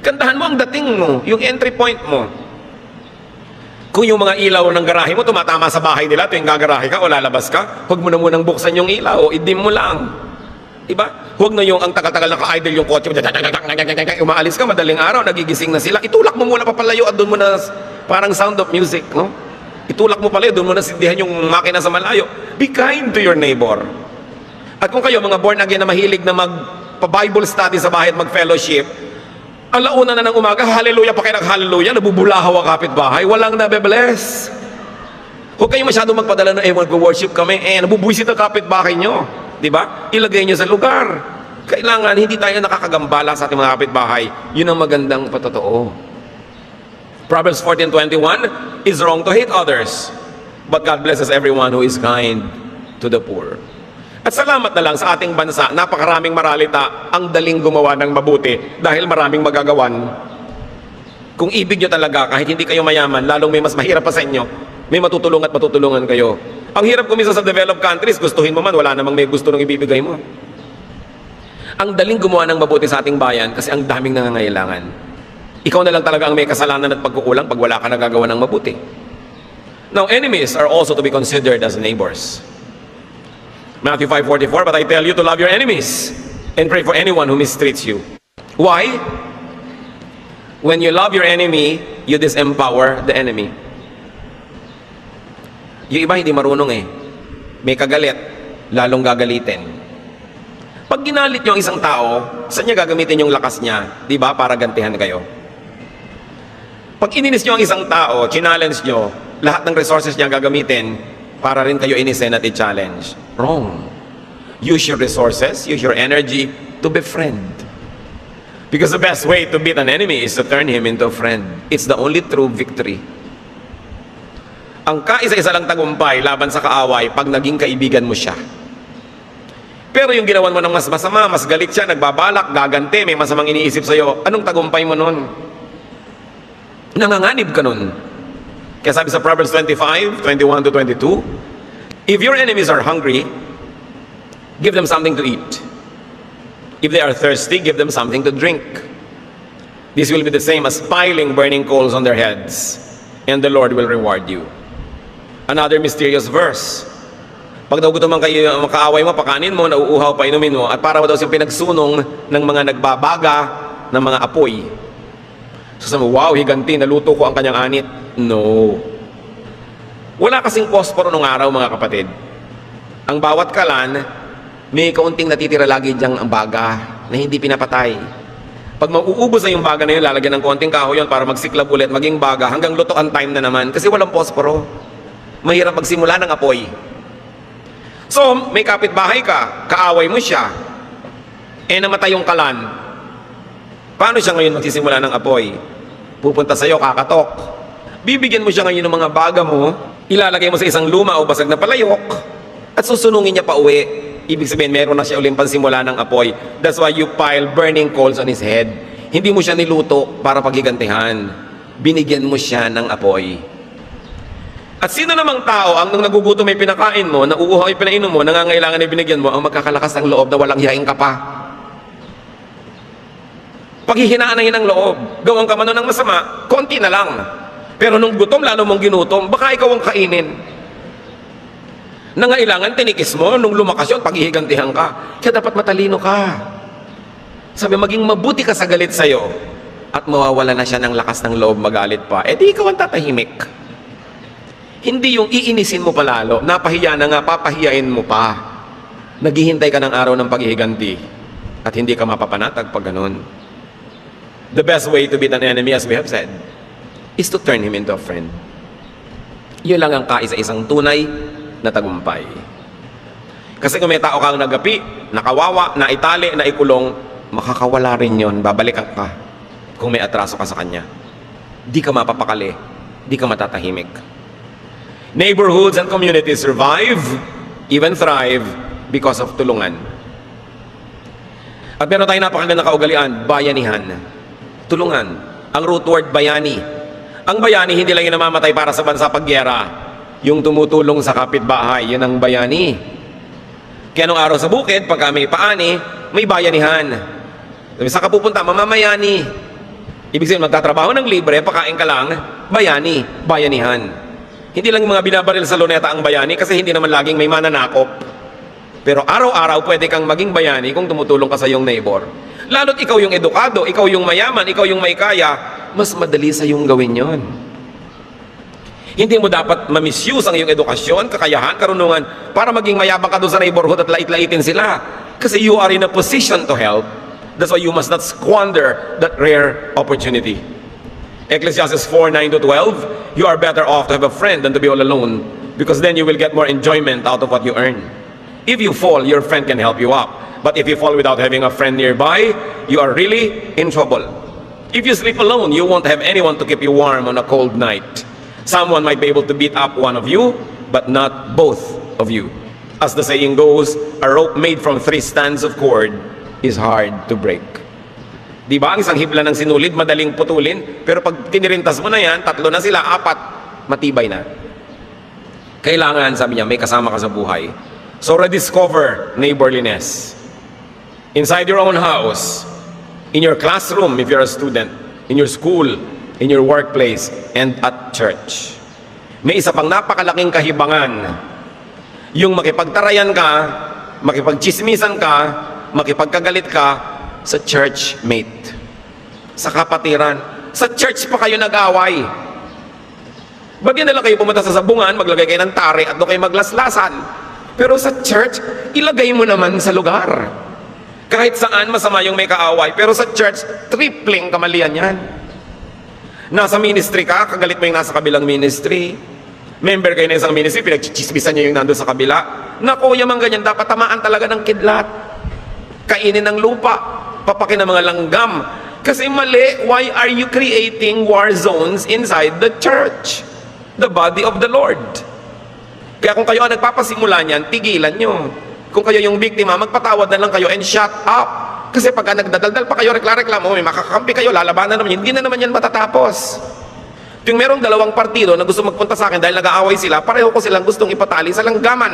Kantahan mo ang dating mo, yung entry point mo. Kung yung mga ilaw ng garahe mo tumatama sa bahay nila, tuwing gagarahe ka o lalabas ka, huwag mo na munang buksan yung ilaw o idim mo lang. Diba? Huwag na yung ang tagal-tagal naka-idle yung kotse, umaalis ka, madaling araw, nagigising na sila, itulak mo muna papalayo at doon mo na, parang sound of music, no? Itulak mo palayo, doon mo na sindihan yung makina sa malayo. Be kind to your neighbor. At kung kayo, mga born again na mahilig na magpa-Bible study sa bahay at mag-fellowship, alauna na ng umaga, hallelujah pa kayo nag-hallelujah, nabubulahaw ang kapitbahay, walang nabe-bless. Huwag kayong masyadong magpadala na, mag-worship kami, nabubuisit ang kapitbahay nyo. Diba? Ilagay nyo sa lugar. Kailangan, hindi tayo nakakagambala sa ating mga kapitbahay. Yun ang magandang patotoo. Proverbs 14:21, is wrong to hate others, but God blesses everyone who is kind to the poor. At salamat na lang sa ating bansa, napakaraming maralita ang daling gumawa ng mabuti dahil maraming magagawan. Kung ibig nyo talaga, kahit hindi kayo mayaman, lalong may mas mahirap pa sa inyo, may matutulong at matutulungan kayo. Ang hirap kumisa sa developed countries, gustuhin mo man, wala namang may gusto nang ibibigay mo. Ang daling gumawa ng mabuti sa ating bayan kasi ang daming nangangailangan. Ikaw na lang talaga ang may kasalanan at pagkukulang pag wala ka nagagawa ng mabuti. Now, enemies are also to be considered as neighbors. Matthew 5:44, but I tell you to love your enemies and pray for anyone who mistreats you. Why? When you love your enemy, you disempower the enemy. Yung iba hindi marunong may kagalit, lalong gagalitin. Pag ginalit nyo ang isang tao, saan niya gagamitin yung lakas niya? Di ba? Para gantihan kayo. Pag ininis nyo ang isang tao, challenge nyo, lahat ng resources niya gagamitin para rin kayo inisin at i-challenge. Wrong. Use your resources, use your energy to befriend. Because the best way to beat an enemy is to turn him into a friend. It's the only true victory. Ang kaisa-isa lang tagumpay laban sa kaaway pag naging kaibigan mo siya. Pero yung ginawan mo ng mas masama, mas galit siya, nagbabalak, gaganti, may masamang iniisip sa'yo, anong tagumpay mo nun? Nanganganib ka nun. Kaya sabi sa Proverbs 25:21-22, if your enemies are hungry, give them something to eat. If they are thirsty, give them something to drink. This will be the same as piling burning coals on their heads, and the Lord will reward you. Another mysterious verse. Pag daw gutom ang kaaway mo, pakanin mo, nauuhaw, painumin mo, at para daw siyang pinagsunong ng mga nagbabaga ng mga apoy. So sabi mo, wow, higanti, naluto ko ang kanyang anit. No. Wala kasing posporo nung araw, mga kapatid. Ang bawat kalan, may kaunting natitira lagi diyang ang baga na hindi pinapatay. Pag mauubos na yung baga na yun, lalagyan ng konting kahoy yun para magsiklab ulit, maging baga, hanggang luto ang time na naman kasi walang posporo. Mahirap magsimula ng apoy. So, may kapitbahay ka, kaaway mo siya, namatay yung kalan. Paano siya ngayon magsisimula ng apoy? Pupunta sa'yo, kakatok. Bibigyan mo siya ngayon ng mga baga mo, ilalagay mo sa isang luma o basag na palayok, at susunungin niya pa uwi. Ibig sabihin, meron na siya uling pansimula ng apoy. That's why you pile burning coals on his head. Hindi mo siya niluto para paghigantihan. Binigyan mo siya ng apoy. At sino namang tao ang nung nagugutom ay pinakain mo, nauuhaw ay pinainom mo, nangangailangan ay binigyan mo, ang magkakalakas ng loob na walang hiyain ka pa. Paghihinaan ng loob, gawan ka man ng masama, konti na lang. Pero nung gutom, lalo mong ginutom, baka ikaw ang kainin. Nangailangan, tinikis mo, nung lumakas yun, paghihigantihan ka. Kaya dapat matalino ka. Sabi, maging mabuti ka sa galit sa'yo, at mawawala na siya ng lakas ng loob magalit pa, di ikaw ang tatahimik. Hindi yung iinisin mo palalo, napahiya na nga, papahiyain mo pa. Naghihintay ka ng araw ng paghihiganti at hindi ka mapapanatag pag ganun. The best way to beat an enemy, as we have said, is to turn him into a friend. Yun lang ang kaisa-isang tunay na tagumpay. Kasi kung may tao kang nagapi, nakawawa, naitali, naikulong, makakawala rin yun, babalikan ka kung may atraso ka sa kanya. Di ka mapapakali, di ka matatahimik. Neighborhoods and communities survive, even thrive, because of tulungan. At meron tayong napakagandang kaugalian, bayanihan. Tulungan. Ang root word, bayani. Ang bayani, hindi lang yung namamatay para sa bansa paggera. Yung tumutulong sa kapitbahay, yun ang bayani. Kaya nung araw sa bukid, pagka may paani, may bayanihan. Sa kapupunta, mamamayani. Ibig sabihin, magtatrabaho ng libre, pakain ka lang, bayani, bayanihan. Hindi lang yung mga binabaril sa luneta ang bayani kasi hindi naman laging may mananakop. Pero araw-araw pwede kang maging bayani kung tumutulong ka sa iyong neighbor. Lalo't ikaw yung edukado, ikaw yung mayaman, ikaw yung may kaya, mas madali sa iyong gawin yon. Hindi mo dapat ma-misuse ang iyong edukasyon, kakayahan, karunungan para maging mayabang ka doon sa neighborhood at lait-laitin sila. Kasi you are in a position to help. That's why you must not squander that rare opportunity. Ecclesiastes 4:9-12, you are better off to have a friend than to be all alone, because then you will get more enjoyment out of what you earn. If you fall, your friend can help you up. But if you fall without having a friend nearby, you are really in trouble. If you sleep alone, you won't have anyone to keep you warm on a cold night. Someone might be able to beat up one of you, but not both of you. As the saying goes, a rope made from 3 strands of cord is hard to break. Di ba? Ang isang hibla ng sinulid, madaling putulin. Pero pag tinirintas mo na yan, 3 na sila, 4, matibay na. Kailangan, sabi niya, may kasama ka sa buhay. So rediscover neighborliness. Inside your own house, in your classroom if you're a student, in your school, in your workplace, and at church. May isa pang napakalaking kahibangan. Yung makipagtarayan ka, makipagchismisan ka, makipagkagalit ka, sa church mate, sa kapatiran. Sa church pa kayo nag-away. Bagyan na lang kayo pumunta sa sabungan, maglagay kayo ng tare at doon kayo maglaslasan. Pero sa church, ilagay mo naman sa lugar. Kahit saan masama yung may kaaway, pero sa church, tripling kamalian yan. Nasa ministry ka, kagalit mo yung nasa kabilang ministry. Member kayo na isang ministry, pinagchichismisan niya yung nandun sa kabila. Naku, yung mga ganyan, dapat tamaan talaga ng kidlat. Kainin ng lupa. Papakin ng mga langgam. Kasi mali, why are you creating war zones inside the church? The body of the Lord. Kaya kung kayo ang nagpapasimula niyan, tigilan nyo. Kung kayo yung biktima, magpatawad na lang kayo and shut up. Kasi pagka nagdadaldal pa kayo, reklamo, may makakampi kayo, lalabanan naman yun, hindi na naman yan matatapos. Yung merong 2 partido na gusto magpunta sa akin dahil nag-aaway sila, pareho ko silang gustong ipatali sa langgaman.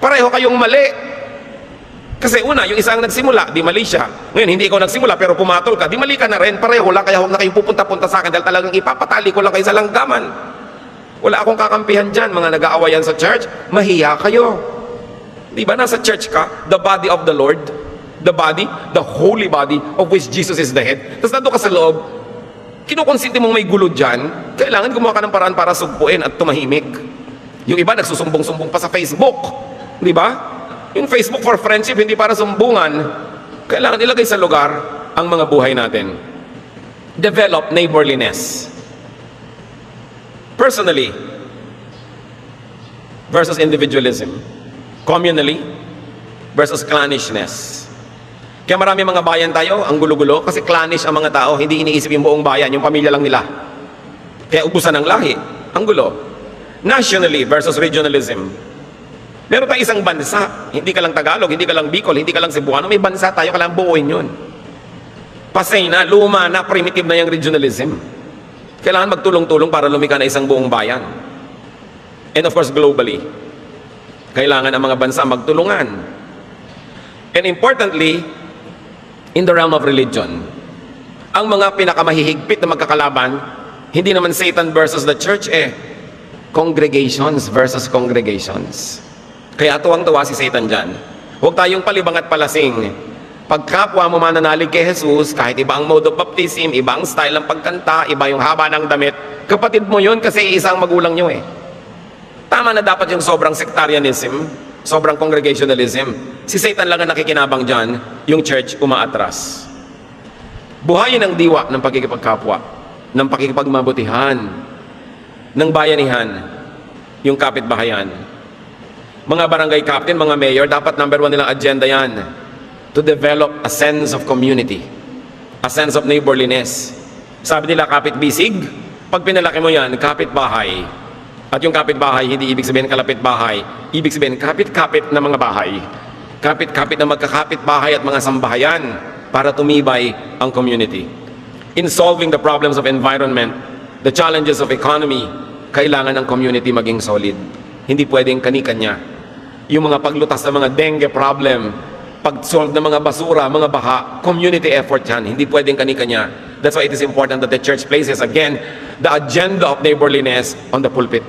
Pareho kayong mali. Kasi una, yung isa ang nagsimula, di mali siya. Ngayon, hindi ikaw nagsimula pero pumatol ka, di mali ka na rin, pareho lang, kaya huwag na kayong pupunta-punta sa akin dahil talagang ipapatali ko lang kayo sa langgaman. Wala akong kakampihan dyan, mga nag-aawayan sa church, mahiya kayo. Di ba, nasa church ka, the body of the Lord, the body, the holy body of which Jesus is the head. Tapos nandun ka sa loob, kinukonsinti mong may gulo dyan, kailangan gumawa ka ng paraan para sugpuin at tumahimik. Yung iba, nagsusumbong-sumbong pa sa Facebook. Di ba? Yung Facebook for friendship, hindi para sumbungan. Kailangan ilagay sa lugar ang mga buhay natin. Develop neighborliness. Personally versus individualism. Communally versus clannishness. Kaya marami mga bayan tayo, ang gulo-gulo, kasi clannish ang mga tao, hindi iniisip yung buong bayan, yung pamilya lang nila. Kaya ubusan ng lahi, ang gulo. Nationally versus regionalism. Meron tayong isang bansa, hindi ka lang Tagalog, hindi ka lang Bicol, hindi ka lang Cebuano, may bansa tayo, kailangan buuin yun. Pasay na, luma na, primitive na yung regionalism. Kailangan magtulong-tulong para lumika na isang buong bayan. And of course, globally, kailangan ang mga bansa magtulungan. And importantly, in the realm of religion, ang mga pinakamahihigpit na magkakalaban, hindi naman Satan versus the church, congregations versus congregations. Kaya tuwang-tuwa si Satan dyan. Huwag tayong palibang at palasing Pagkapwa mo mananalig kay Jesus, kahit iba ang mode of baptism, iba ang style ng pagkanta, iba yung haba ng damit, kapatid mo yun kasi isang magulang nyo eh. Tama na dapat yung sobrang sectarianism, sobrang congregationalism. Si Satan lang ang nakikinabang dyan, yung church umaatras. Buhayin ang diwa ng pagkikipagkapwa, ng pakikipagmabutihan, ng bayanihan, yung kapitbahayan. Mga barangay captain, mga mayor, dapat number 1 nilang agenda yan, to develop a sense of community, a sense of neighborliness. Sabi nila, kapit-bisig, pag pinalaki mo yan, kapit-bahay. At yung kapit-bahay, hindi ibig sabihin kalapit-bahay, ibig sabihin kapit-kapit na mga bahay. Kapit-kapit na magkakapit-bahay at mga sambahayan para tumibay ang community. In solving the problems of environment, the challenges of economy, kailangan ng community maging solid. Hindi pwedeng kani-kanya. Yung mga paglutas ng mga dengue problem, pag-solve ng mga basura, mga baha, community effort yan. Hindi pwedeng kani-kanya. That's why it is important that the church places, again, the agenda of neighborliness on the pulpit.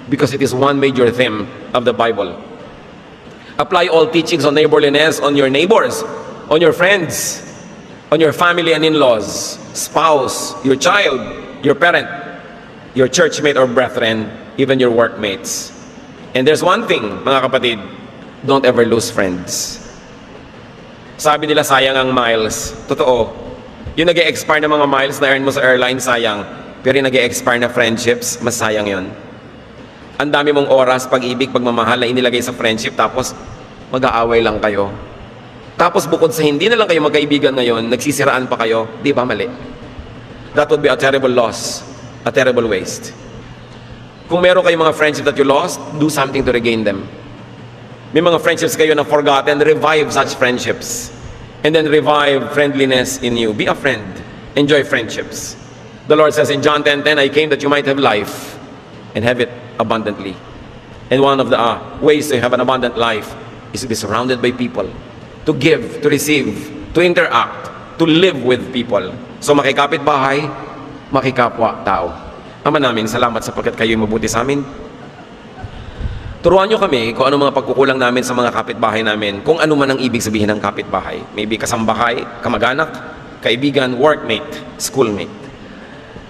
Because it is one major theme of the Bible. Apply all teachings on neighborliness on your neighbors, on your friends, on your family and in-laws, spouse, your child, your parent, your churchmate or brethren, even your workmates. And there's one thing, mga kapatid, don't ever lose friends. Sabi nila, sayang ang miles. Totoo. Yung nag-e-expire na mga miles na earn mo sa airline, sayang. Pero yung nag-e-expire na friendships, mas sayang yun. Ang dami mong oras, pag-ibig, pagmamahal na inilagay sa friendship, tapos mag-aaway lang kayo. Tapos bukod sa hindi na lang kayo magkaibigan ngayon, nagsisiraan pa kayo, di ba mali? That would be a terrible loss, a terrible waste. Kung meron kayong mga friendship that you lost, do something to regain them. May mga friendships kayo na forgotten, revive such friendships. And then revive friendliness in you. Be a friend. Enjoy friendships. The Lord says in John 10:10, I came that you might have life and have it abundantly. And one of the ways to have an abundant life is to be surrounded by people. To give, to receive, to interact, to live with people. So makikapit bahay, makikapwa tao. Ama namin, salamat sapagkat kayo'y mabuti sa amin. Turuan nyo kami kung ano mga pagkukulang namin sa mga kapitbahay namin, kung ano man ang ibig sabihin ng kapitbahay. Maybe kasambahay, kamag-anak, kaibigan, workmate, schoolmate.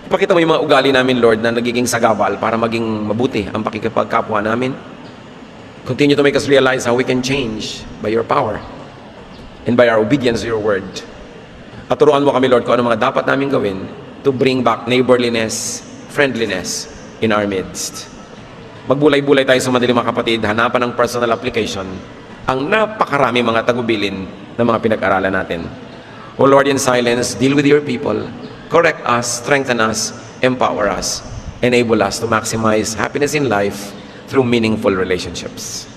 Ipakita mo yung mga ugali namin, Lord, na nagiging sagabal para maging mabuti ang pakikipagkapwa namin. Continue to make us realize how we can change by your power and by our obedience to your word. At turuan mo kami, Lord, kung ano mga dapat namin gawin to bring back neighborliness, friendliness in our midst. Magbulay-bulay tayo sa madaling mga kapatid, hanapan ng personal application ang napakarami mga tagubilin ng mga pinag-aralan natin. O Lord, in silence, deal with your people, correct us, strengthen us, empower us, enable us to maximize happiness in life through meaningful relationships.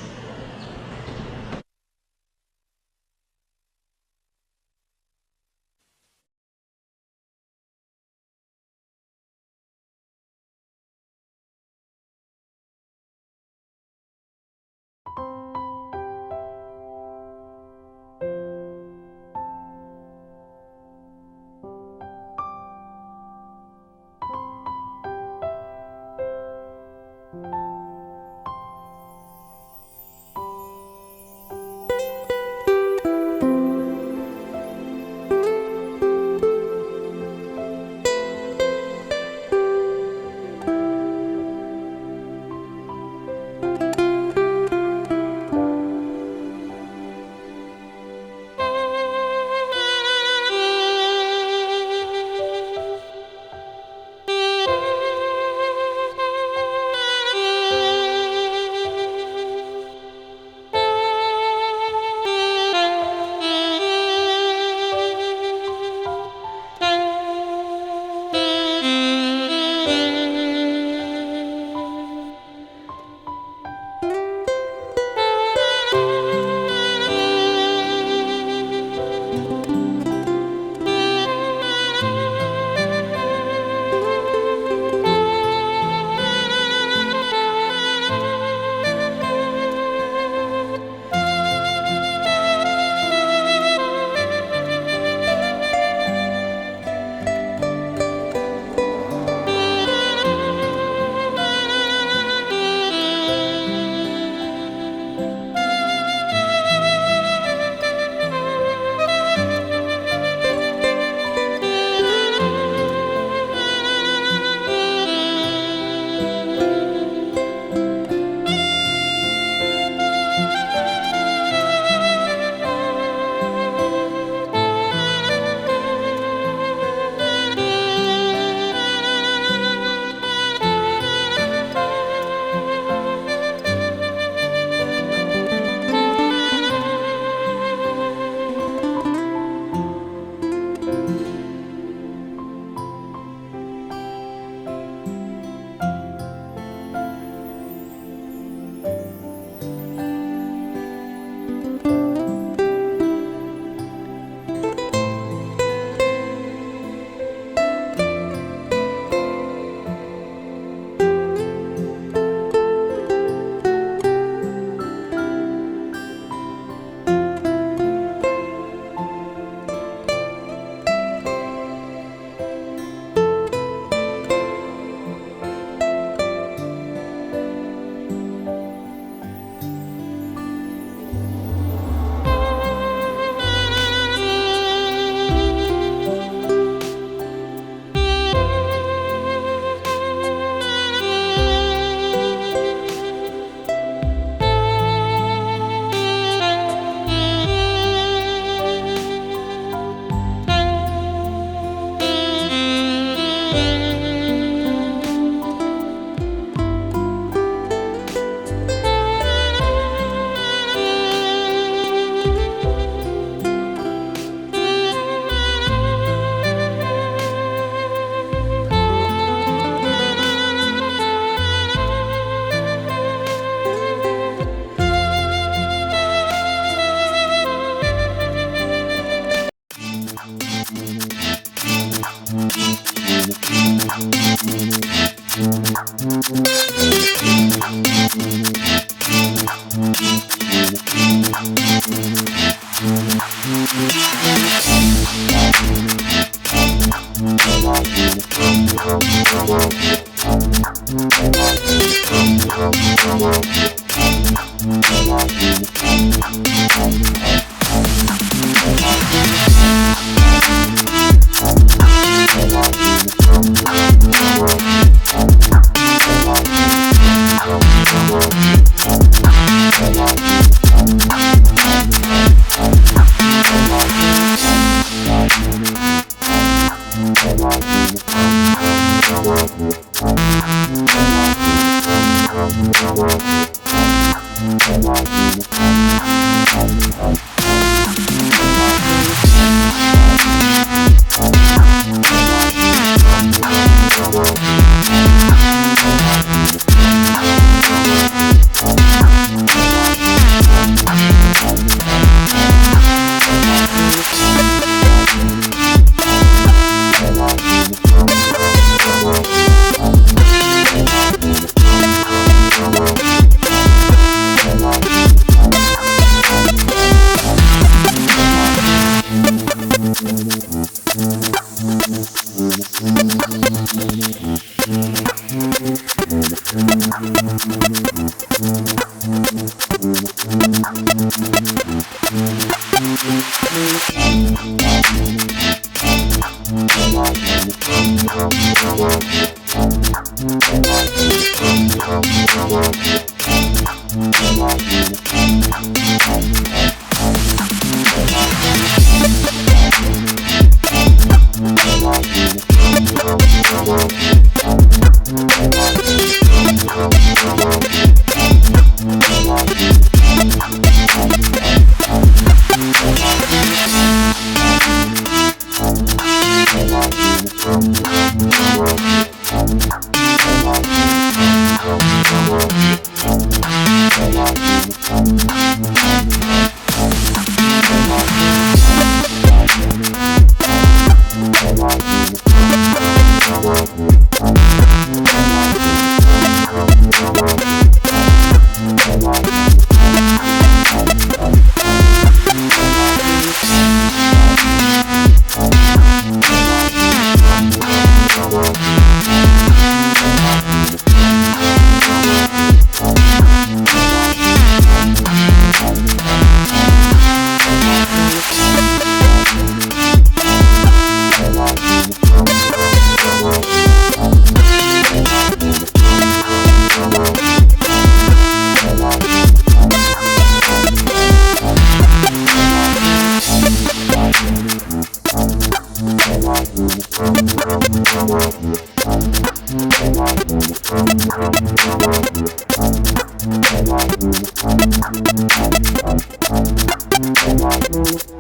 Thank you.